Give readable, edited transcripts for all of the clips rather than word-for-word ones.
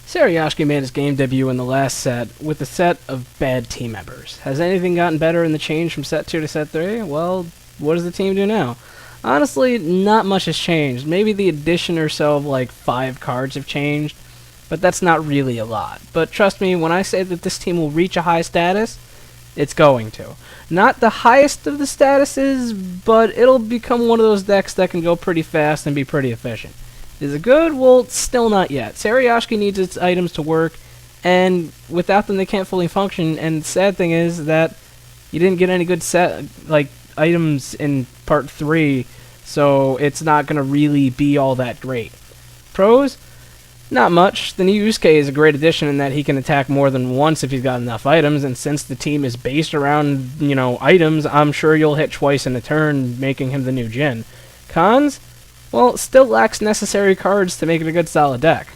Sarayashki made his game debut in the last set with a set of bad team members. Has anything gotten better in the change from set 2 to set 3? Well, what does the team do now? Honestly, not much has changed. Maybe the addition or so of like 5 cards have changed, but that's not really a lot. But trust me, when I say that this team will reach a high status, it's going to. Not the highest of the statuses, but it'll become one of those decks that can go pretty fast and be pretty efficient. Is it good? Well, still not yet. Sarayashki needs its items to work, and without them they can't fully function, and the sad thing is that you didn't get any good items in part 3, so it's not going to really be all that great. Pros? Not much. The new Yusuke is a great addition in that he can attack more than once if he's got enough items, and since the team is based around, items, I'm sure you'll hit twice in a turn, making him the new Jin. Cons? Well, still lacks necessary cards to make it a good solid deck.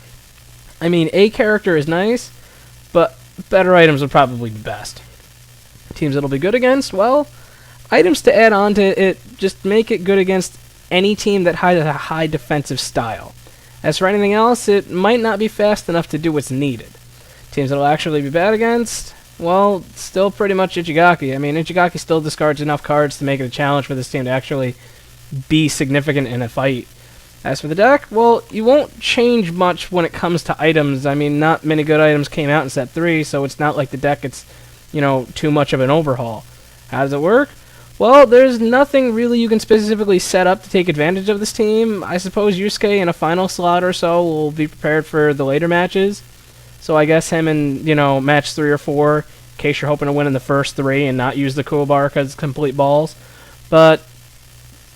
I mean, a character is nice, but better items would probably be best. Teams it'll be good against? Well, items to add on to it just make it good against any team that has a high defensive style. As for anything else, it might not be fast enough to do what's needed. Teams that'll actually be bad against? Well, still pretty much Ichigaki. I mean, Ichigaki still discards enough cards to make it a challenge for this team to actually be significant in a fight. As for the deck, well, you won't change much when it comes to items. I mean, not many good items came out in set 3, so it's not like the deck gets, too much of an overhaul. How does it work? Well, there's nothing really you can specifically set up to take advantage of this team. I suppose Yusuke in a final slot or so will be prepared for the later matches. So I guess him in, match 3 or 4, in case you're hoping to win in the first 3 and not use the cool bar because it's complete balls. But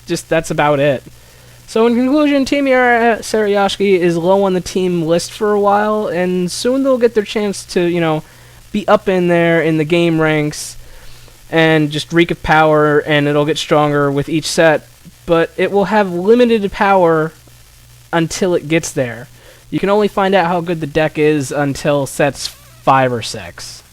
just that's about it. So in conclusion, Team Sarayashki is low on the team list for a while, and soon they'll get their chance to, be up in there in the game ranks and just reek of power, and it'll get stronger with each set, but it will have limited power until it gets there. You can only find out how good the deck is until sets 5 or 6.